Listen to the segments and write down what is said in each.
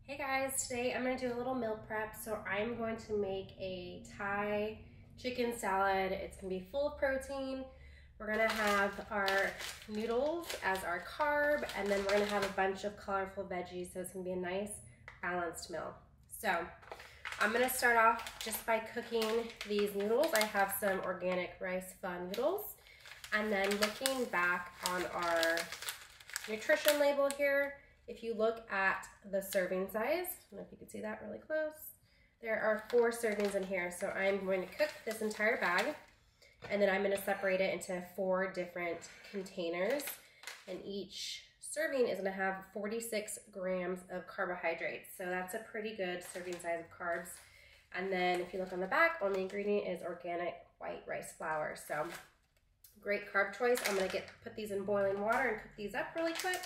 Hey guys, today I'm going to do a little meal prep. So I'm going to make a Thai chicken salad. It's going to be full of protein. We're going to have our noodles as our carb, and then we're going to have a bunch of colorful veggies, so it's going to be a nice balanced meal. So I'm going to start off just by cooking these noodles. I have some organic rice pho noodles, and then looking back on our nutrition label here, if you look at the serving size, I don't know if you can see that really close, there are 4 servings in here. So I'm going to cook this entire bag, and then I'm going to separate it into 4 different containers, and each serving is going to have 46 grams of carbohydrates. So that's a pretty good serving size of carbs. And then if you look on the back, only ingredient is organic white rice flour. So great carb choice. I'm going to put these in boiling water and cook these up really quick.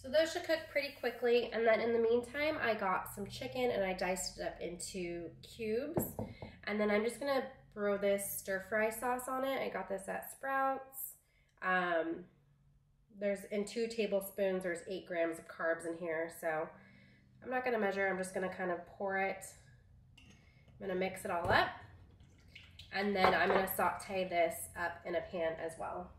So those should cook pretty quickly, and then in the meantime, I got some chicken and I diced it up into cubes, and then I'm just gonna throw this stir-fry sauce on it. I got this at Sprouts. There's in 2 tablespoons, there's 8 grams of carbs in here, so I'm not gonna measure, I'm just gonna kind of pour it. I'm gonna mix it all up, and then I'm gonna saute this up in a pan as well.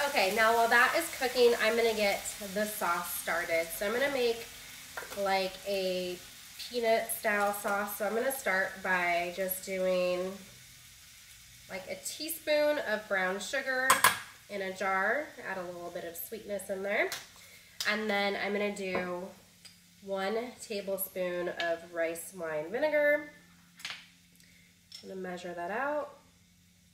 Okay, now while that is cooking, I'm gonna get the sauce started. So I'm gonna make like a peanut style sauce. So I'm gonna start by just doing like a teaspoon of brown sugar in a jar, add a little bit of sweetness in there. And then I'm gonna do 1 tablespoon of rice wine vinegar. I'm gonna measure that out,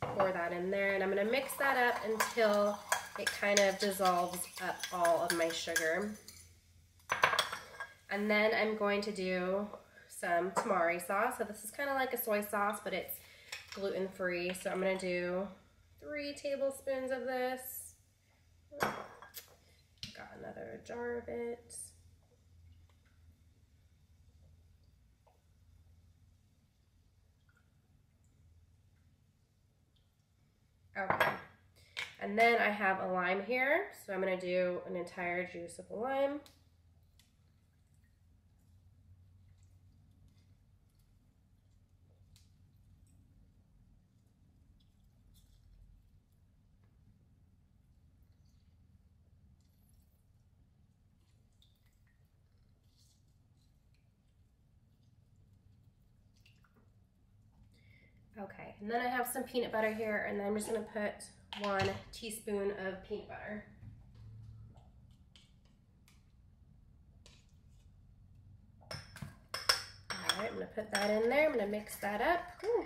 pour that in there, and I'm gonna mix that up until it kind of dissolves up all of my sugar. And then I'm going to do some tamari sauce. So this is kind of like a soy sauce, but it's gluten-free. So I'm gonna do 3 tablespoons of this. Got another jar of it. Okay. And then I have a lime here, so I'm going to do an entire juice of a lime. Okay, and then I have some peanut butter here, and then I'm just going to put 1 teaspoon of peanut butter. All right, I'm going to put that in there. I'm going to mix that up. Ooh.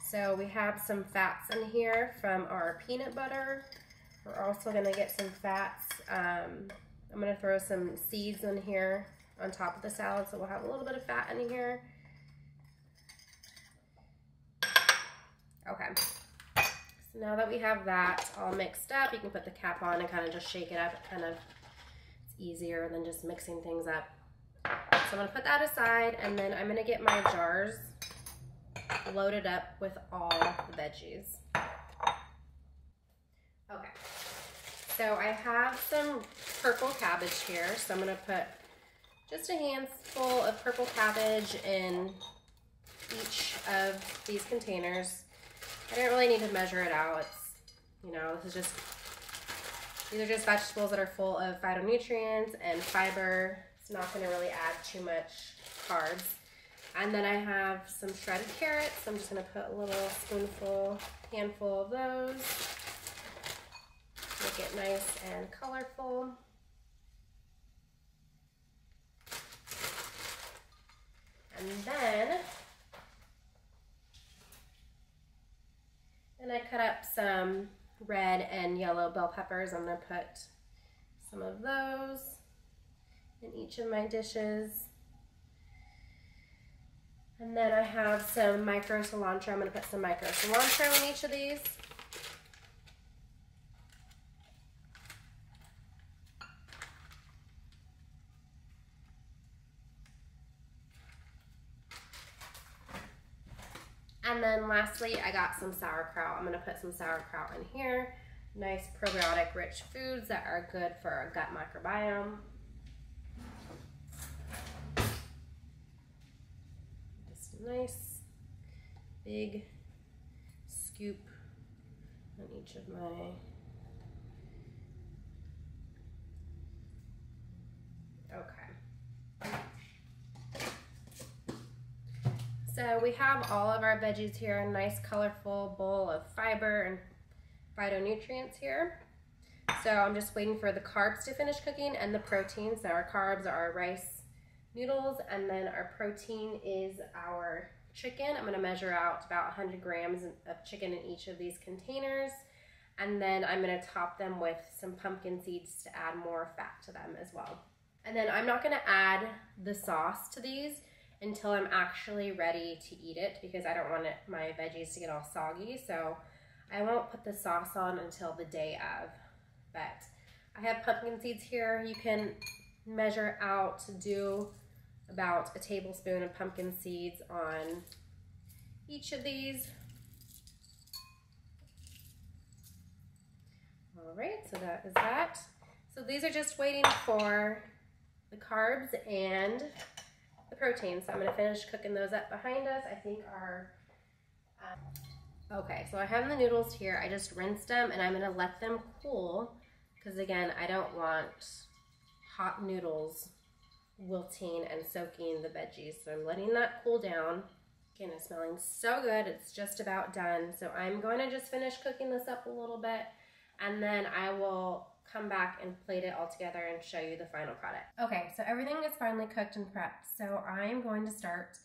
So we have some fats in here from our peanut butter. We're also going to get some fats. I'm going to throw some seeds in here on top of the salad, so we'll have a little bit of fat in here. Okay, so now that we have that all mixed up, you can put the cap on and kind of just shake it up. It's easier than just mixing things up. So I'm going to put that aside, and then I'm going to get my jars loaded up with all the veggies. Okay, so I have some purple cabbage here, so I'm going to put just a handful of purple cabbage in each of these containers. I don't really need to measure it out. These are just vegetables that are full of phytonutrients and fiber. It's not going to really add too much carbs. And then I have some shredded carrots. I'm just going to put a little handful of those. Make it nice and colorful. And then I cut up some red and yellow bell peppers. I'm going to put some of those in each of my dishes. And then I have some micro cilantro. I'm going to put some micro cilantro in each of these. then lastly, I got some sauerkraut. I'm gonna put some sauerkraut in here. Nice probiotic-rich foods that are good for our gut microbiome. Just a nice big scoop on each of my So we have all of our veggies here, a nice colorful bowl of fiber and phytonutrients here. So I'm just waiting for the carbs to finish cooking and the protein. So our carbs are our rice noodles, and then our protein is our chicken. I'm gonna measure out about 100 grams of chicken in each of these containers. And then I'm gonna top them with some pumpkin seeds to add more fat to them as well. And then I'm not gonna add the sauce to these until I'm actually ready to eat it, because I don't want my veggies to get all soggy. So I won't put the sauce on until the day of. But I have pumpkin seeds here. You can measure out to do about a tablespoon of pumpkin seeds on each of these. All right, so that is that. So these are just waiting for the carbs and the protein. So I'm gonna finish cooking those up behind us. I think our, okay, so I have the noodles here. I just rinsed them and I'm gonna let them cool, because again, I don't want hot noodles wilting and soaking the veggies. So I'm letting that cool down. Again, it's smelling so good. It's just about done. So I'm going to just finish cooking this up a little bit, and then I will come back and plate it all together and show you the final product. Okay, so everything is finally cooked and prepped. So I'm going to start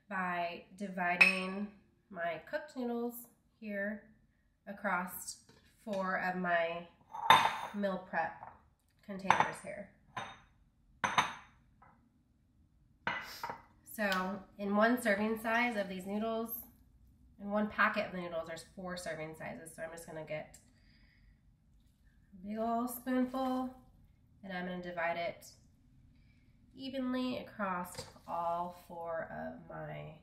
by dividing my cooked noodles here across 4 of my meal prep containers here. So in 1 serving size of these noodles, in 1 packet of the noodles, there's 4 serving sizes. So I'm just gonna get a big old spoonful, and I'm gonna divide it evenly across all 4 of my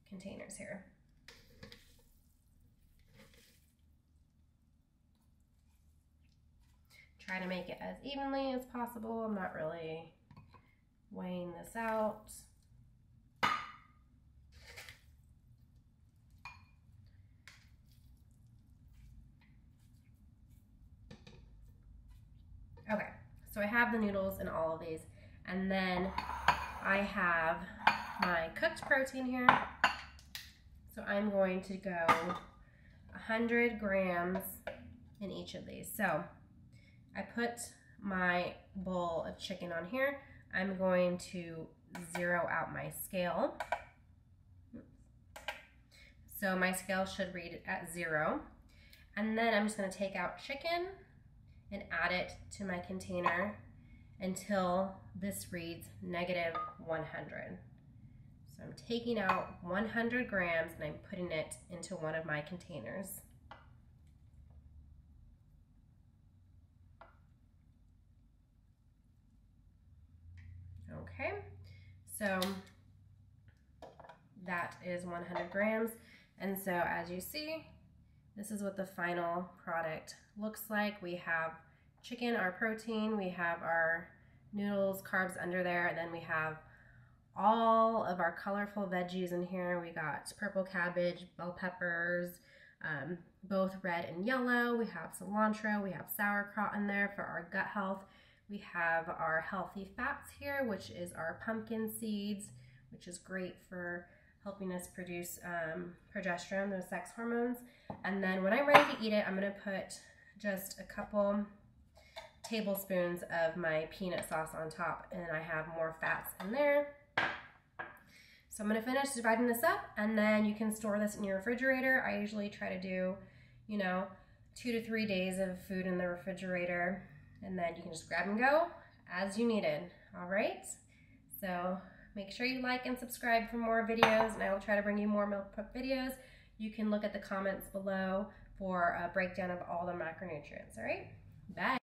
containers here. Try to make it as evenly as possible. I'm not really weighing this out. Okay, so I have the noodles in all of these, and then I have my cooked protein here. So I'm going to go 100 grams in each of these. So I put my bowl of chicken on here. I'm going to zero out my scale. So my scale should read at 0. And then I'm just gonna take out chicken and add it to my container until this reads -100. So I'm taking out 100 grams and I'm putting it into one of my containers. Okay, so that is 100 grams. And so as you see, this is what the final product looks like. We have chicken, our protein, we have our noodles, carbs under there, and then we have all of our colorful veggies in here. We got purple cabbage, bell peppers, both red and yellow. We have cilantro, we have sauerkraut in there for our gut health. We have our healthy fats here, which is our pumpkin seeds, which is great for helping us produce progesterone, those sex hormones. And then when I'm ready to eat it, I'm gonna put just a couple tablespoons of my peanut sauce on top, and I have more fats in there. So I'm gonna finish dividing this up, and then you can store this in your refrigerator. I usually try to do, 2 to 3 days of food in the refrigerator, and then you can just grab and go as you need it. All right, so make sure you like and subscribe for more videos, and I will try to bring you more meal prep videos. You can look at the comments below for a breakdown of all the macronutrients. All right, bye.